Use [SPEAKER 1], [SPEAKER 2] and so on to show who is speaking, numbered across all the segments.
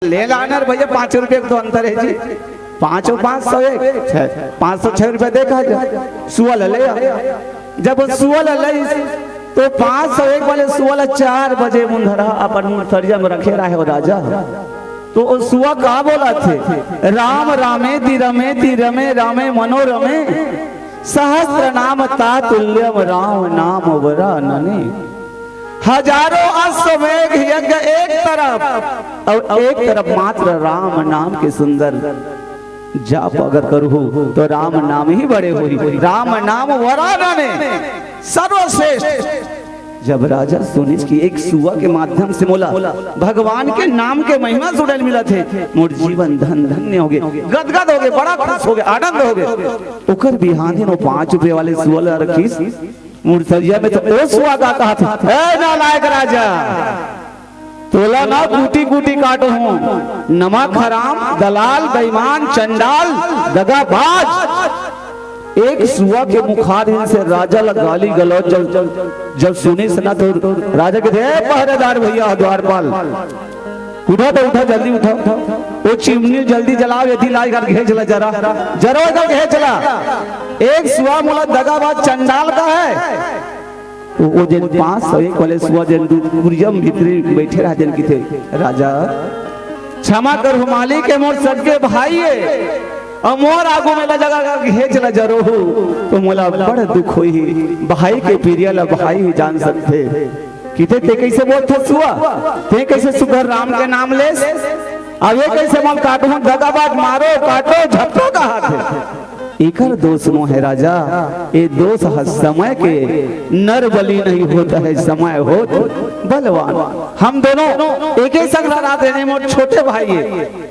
[SPEAKER 1] ले लानर भैया 5 रुपये तो अंतर है जी। 5 और 5 100 506 रुपये देखा जाए सुअल ले जब सुअल ले तो 501 वाले सुअल 4 बजे मुंधरा अपन सरिया में रखे रहे हो राजा। तो सुआ कहा बोला थे राम रामेति रमेति रमे रामे मनोरमे सहस्त्र नाम तातुल्यम राम नाम वरानने। हजारों अश्वमेघ यज्ञ एक तरफ और एक तरफ मात्र राम नाम के सुंदर जाप अगर करूँ तो राम नाम ही बड़े हुई। राम नाम वरानने सर्वश्रेष्ठ। जब राजा सुनी कि एक सुआ के माध्यम से बोला भगवान के नाम के महिमा सुनल मिला थे मोर जीवन धन धन्य हो गए, गदगद हो गए, बड़ा खुश हो गए, आनंद हो गए। ओकर बिहानी नो 5 रुपये वाले सुअल रखीस मुर्सरिया में तो ओ सुआ का कहा था ए नालायक राजा तोला ना कूटी कूटी काटो हूं, नमक हराम दलाल बेईमान चंडाल दगाबाज। एक सुआ के मुखारिन से राजा ला गाली गलौज जब सुनी सना तो राजा के पहरेदार भैया द्वारपाल उठा तो उठा जल्दी उठा वो चिमनी जल्दी जलाओ यदि लाई कर घेर चला जरा जरा इधर घेर चला। एक सुआ मुला दगाबाज चंडाल का है वो जिन 501 वाले सुआ जिन गुरियम भीतरी बैठे रहा जिन की थे राजा क्षमा कर हुमाली के मोर सबके भाई है और मोर आगू में जगह घेच न जरो तो मोला बड़ दुख हुई भाई के पीरिया ला भाई ही जान सकते किते ते कैसे बोलते सुआ ते कैसे सुगर राम के नाम ले अब ये कैसे मोल काटो दगाबाज मारो काटो झपटो का हाथ है। एकर दोष नो है राजा ये दोष है समय के नर बलि नहीं होता है समय हो बलवान। हम दोनों एक ही संग रात रहने मोर छोटे भाई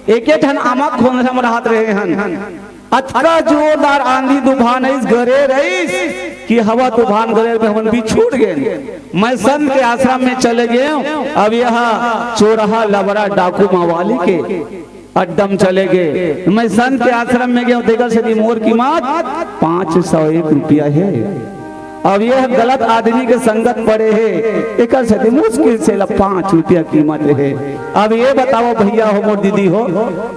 [SPEAKER 1] एक ही ठन आमा खोन हम रात रहे हन अतका जोरदार आंधी तूफान इस घरे रईस कि हवा तूफान घरे में हम भी छूट गए। मैं संत के आश्रम में चले गए अब यहाँ चोरहा लबरा डाकू मावाली के अड्डम चले गए। मैं संत के आश्रम में गया देखा से मोर की मात 501 रुपया है। अब यह गलत आदमी के संगत पड़े है एक मुश्किल से 5 रुपया कीमत है। अब ये बताओ भैया हो मोर दीदी हो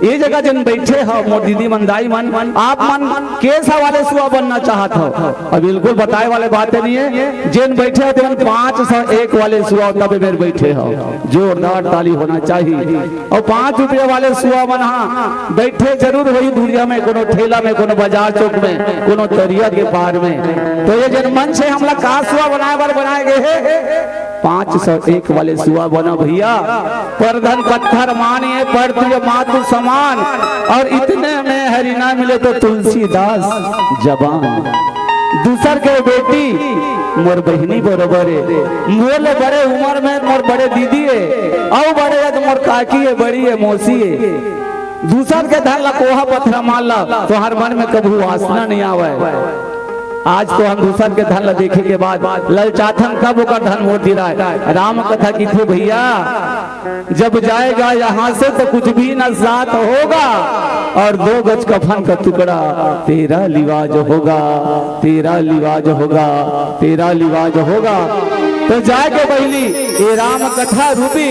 [SPEAKER 1] ये जगह जन बैठे हो मोर दीदी मंदाई मन आप मन कैसा वाले सुआ बनना चाहत हो अब बिल्कुल बताए वाले बातें नहीं है। जिन बैठे हो तो 501 वाले सुआ तब मेरे बैठे हो जोरदार ताली होना चाहिए। और 5 रुपये वाले सुआ मन हाँ बैठे जरूर वही दुनिया में कोनो ठेला में कोनो बाजार चौक में कोनो तरिया के पार में। तो ये जन मन से हम लोग का सुआ बनाए गए हैं 501 वाले सुआ बना भैया परधन पत्थर मानिए पड़ती मातु समान और इतने में हरिना मिले तो तुलसीदास जबान। दूसर के बेटी मोर बहनी बरोबर है मोल बड़े उम्र में मोर बड़े दीदी है और बड़े है तो मोर काकी है बड़ी है मौसी है। दूसर के धन ला कोहा पत्थर मान ला तो हर मन में कभी वासना नहीं आवे। आज तो हम दूसर के धन देखे के बाद ललचाथन कब होकर धन मोड़ दे रहा है। राम कथा की थी भैया जब जाएगा यहाँ से तो कुछ भी न साथ होगा और 2 गज कफन का टुकड़ा तेरा लिवाज होगा तेरा लिवाज होगा तेरा लिवाज होगा। तो जाके बहली ये राम कथा रूपी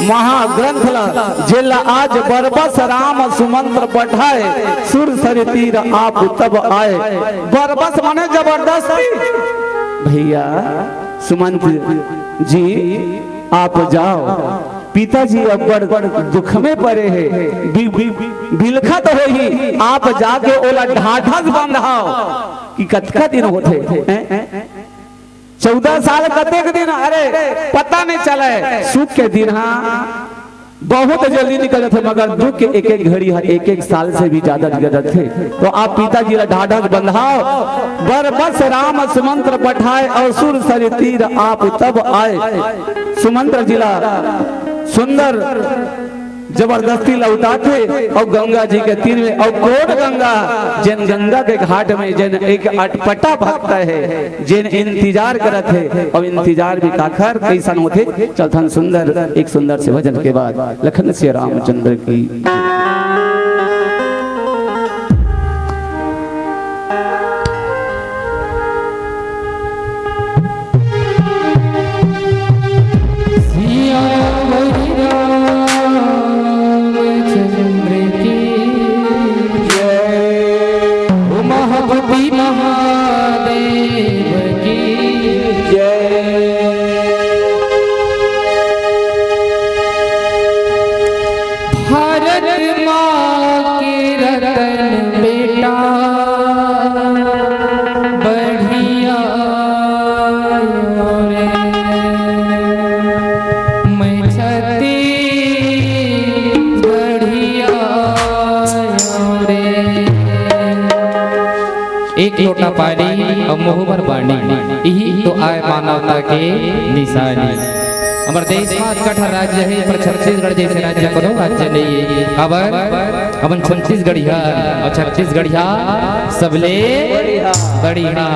[SPEAKER 1] महाग्रंथ ला जिला आज बरबस राम सुमंत्र पठाए सुर सर तीर आप तब आए। बरबस माने जबरदस्ती भैया सुमंत्र जी आप जाओ पिताजी अब बड़ दुख में पड़े हैं बिलखा तो है ही आप जाके ओला ढाढस बंधाओ कि कतका दिन होते 14 साल कतेक दिन अरे पता नहीं चला है सुख के दिन हाँ बहुत जल्दी निकल जाते मगर दुख के एक एक घड़ी एक एक साल से भी ज्यादा गुजर थे। तो आप पिताजी ढाढस बंधाओ बरबस राम सुमंत्र पठाए और सुर सर तीर आप तब आए। सुमंत्र जिला सुंदर जबरदस्ती लौटाते और गंगा जी के तीर में और कोट गंगा जिन गंगा के घाट में जिन एक अटपटा भक्त है जिन इंतजार करत है और इंतजार भी काखर कैसन होते चलथन सुंदर एक सुंदर से भजन के बाद लखन से रामचंद्र की
[SPEAKER 2] भारत माँ के रतन बेटा बढ़िया रे, मैं छत्तीसगढ़िया रे। एक लोटा पानी और मुँह पर बाणी, यही तो आय मानवता के निशानी। हमारे देश में कठोर राज्य है, पर छत्तीसगढ़ जैसे राज्य कोनो राज्य नहीं है। अपन छत्तीसगढ़िया और छत्तीसगढ़िया सबले बढ़िया।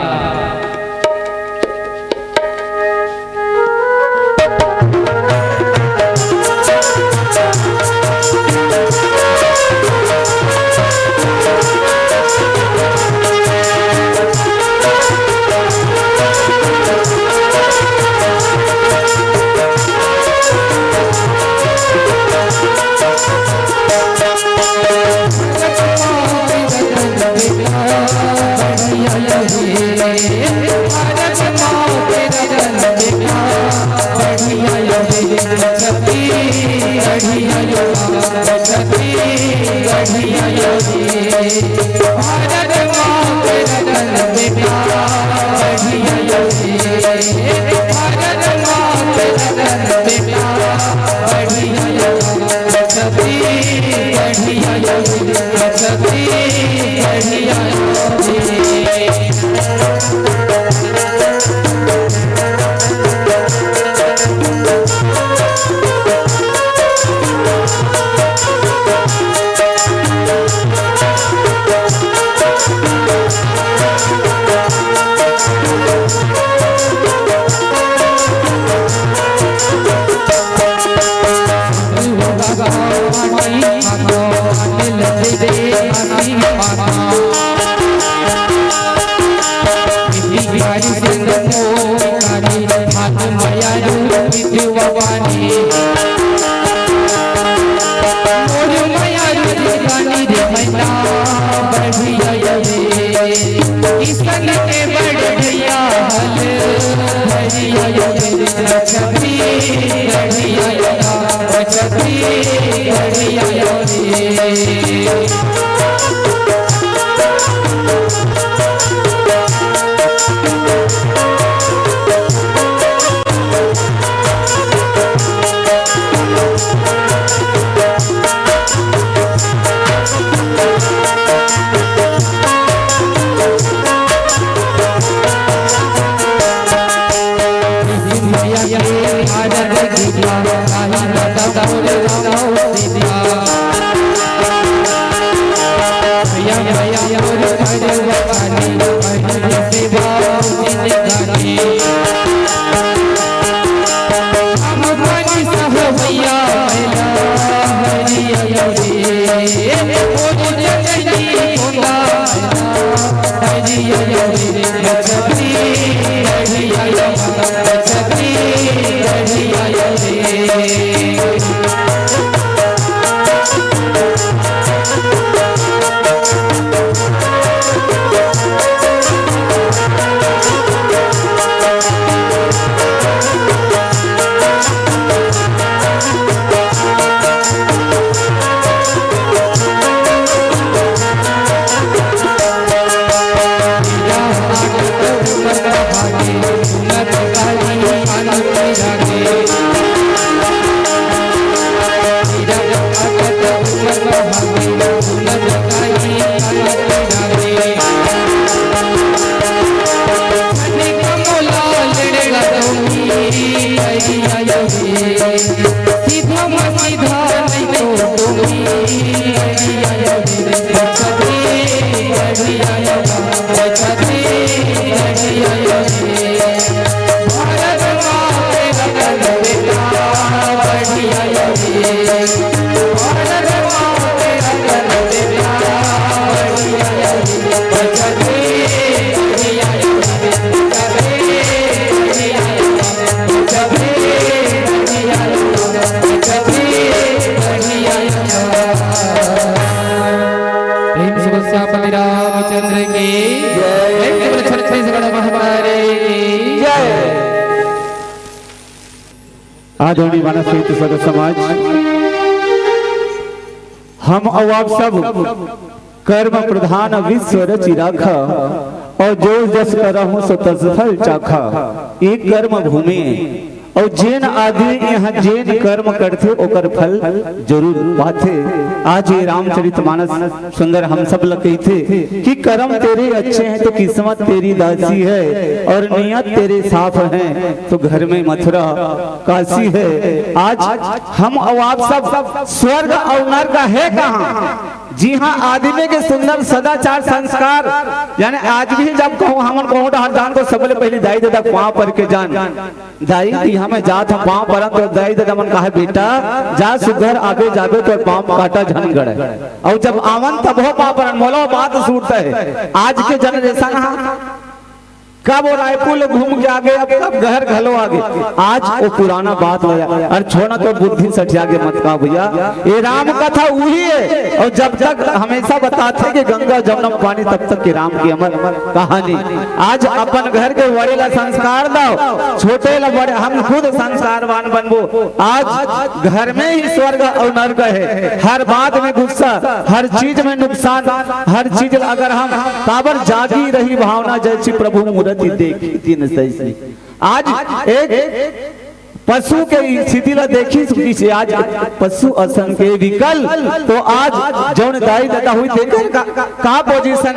[SPEAKER 3] रामचंद्र की जय, छत्तीसगढ़ महाराज की जय।
[SPEAKER 1] आदरणीय मानस साहित्य सदस्य समाज, हम और आप सब कर्म प्रधान विश्व रचि राखा और जो जस करहु सो तस फल चाखा। एक कर्म भूमि और जेन आदमी यहाँ जेन कर्म करते ओकर फल जरूर पाते। आज ये रामचरितमानस सुंदर हम सब लोग कहते कि कर्म तेरे अच्छे हैं तो किस्मत तेरी दासी है और नियत तेरे साफ है तो घर में मथुरा काशी है। आज हम और आप सब स्वर्ग और नरक है कहाँ? जी हाँ, आदमी के सुंदर सदाचार संस्कार, यानी आज भी जब कहूँ हमन कहूँ हरदान को सबले पहले दाई दादा पाँव पर के जान दाई यहाँ में जात हम पाँव पर तो दाई दादा मन कहा बेटा जा सुधर आगे जाबे तो पाँव काटा झन गड़े और जब आवन तब हो पाँव पर मोलो बात सूटता है। आज के जनरेशन कब वो रायपुर घूम के आगे अब कब घर घलो आगे, आज वो पुराना बात हो जाए और छोड़ा तो बुद्धि सठिया के मत कहा भैया। ये राम कथा वही है और जब तक हमेशा बताते कि गंगा जमुना पानी तब तक के राम की अमर कहानी। आज अपन घर के बड़े ला संस्कार दो, छोटे ला बड़े हम खुद संस्कारवान बनबो। आज घर में ही स्वर्ग और नरक है, हर बात में गुस्सा, हर चीज में नुकसान, हर चीज अगर हम काबर जागी रही भावना जैसी प्रभु मूर्ति देखी न सही। आज एक पशु के स्थिति ला देखी से आज पशु असंग के विकल तो आज जौन दाई दादा हुई देकर का पोजीशन।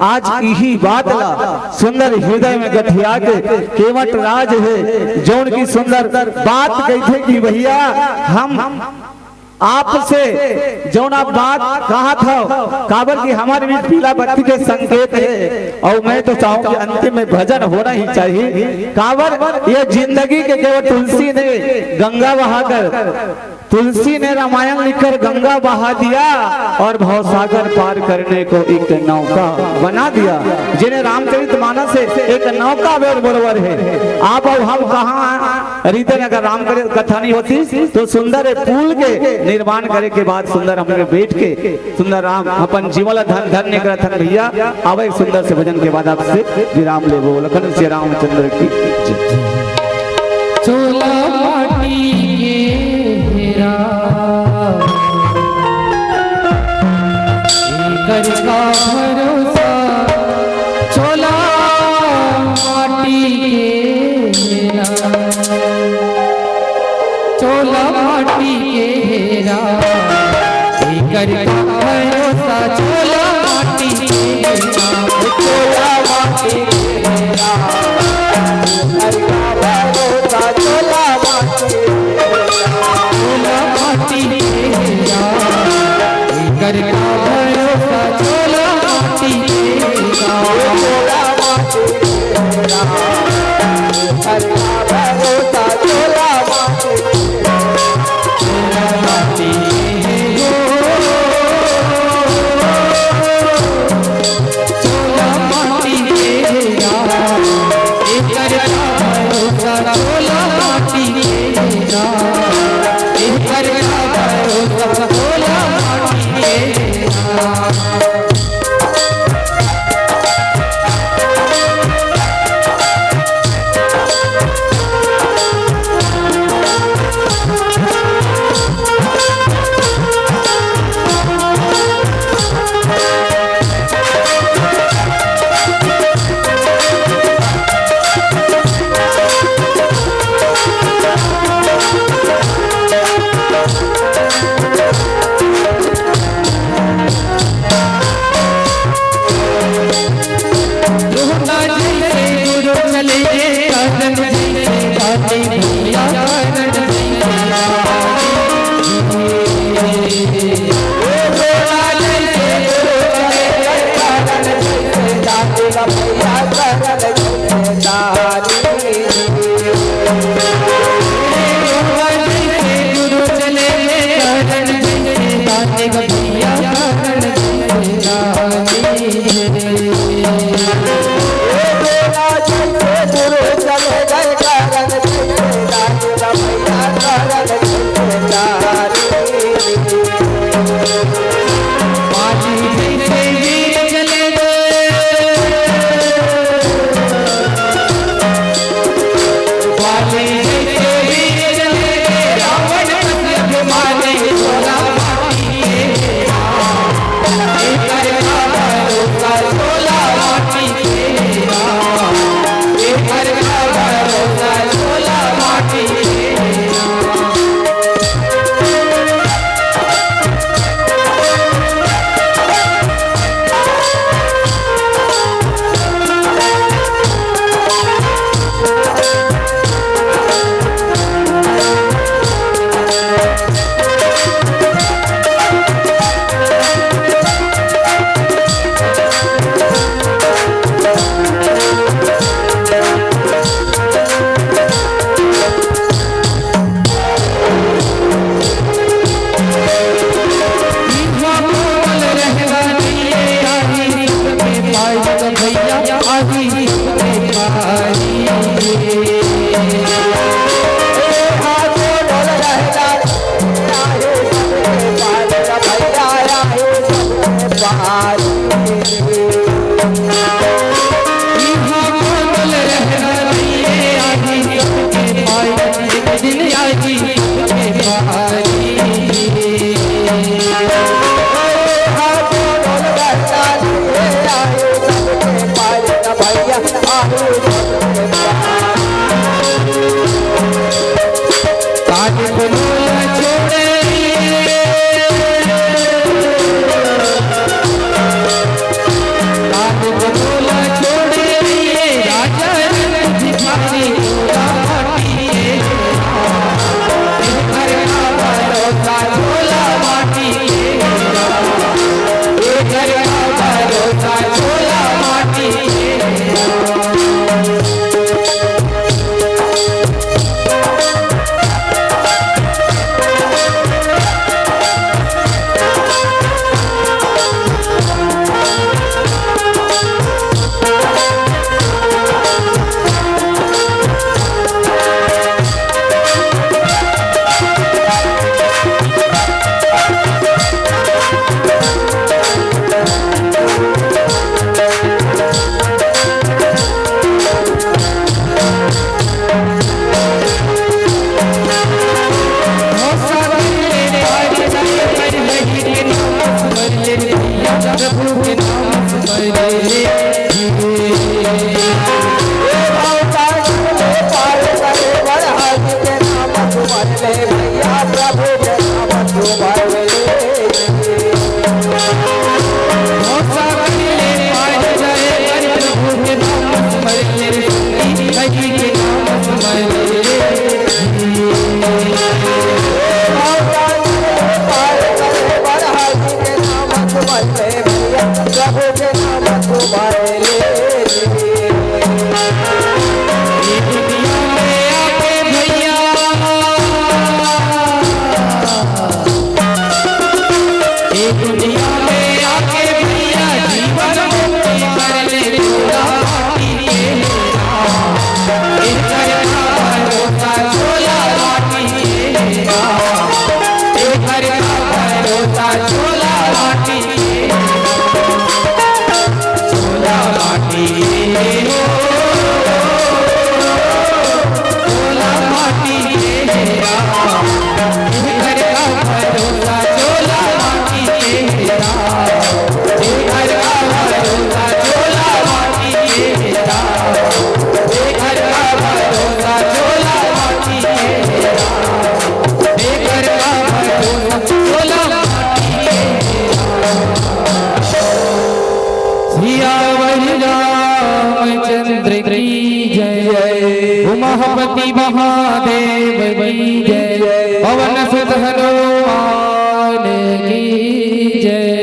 [SPEAKER 1] आज यही बात ला सुंदर हृदय में गठिया के केवट राज है जौन की सुंदर बात कहते कि भैया हम आपसे जौन आप बात कहा था काबर की हमारे बीच पीला बत्ती के संकेत है और मैं तो चाहूँ कि अंतिम में भजन होना ही चाहिए। काबर ये जिंदगी के केवल तुलसी ने गंगा बहाकर, तुलसी ने रामायण लिखकर गंगा बहा दिया और भवसागर पार करने को एक नौका बना दिया। जिन्हें रामचरितमानस से एक नौका बरोबर है। आप और हम कहाँ रीते अगर राम कथा नहीं होती तो सुंदर पुल के निर्माण करे के बाद सुंदर हम बैठ के सुंदर राम अपन जीवन धन धन्य करथन भैया। अब एक सुंदर से भजन के बाद आपसे विराम ले बोल लखन श्री रामचंद्र की
[SPEAKER 2] चोला माटी हेरा कर का भरोसा, चोला माटी हेरा, चोला माटी हेरा कर का भरोसा, चोला माटी हेरा, चोला माटी हेरा कर का भरोसा, चोला माटी हेरा कर का भरोसा, चोला माटी हेरा, चोला माटी हेरा कर का भरोसा, चोला माटी
[SPEAKER 3] वाले
[SPEAKER 1] तुम्हारी
[SPEAKER 2] यहाँ मंगल रहना रहिए आजी सबके पाई एक दिन आजी सबके पाई उमापति महादेव की जय, पवन सुत हनुमान की जय।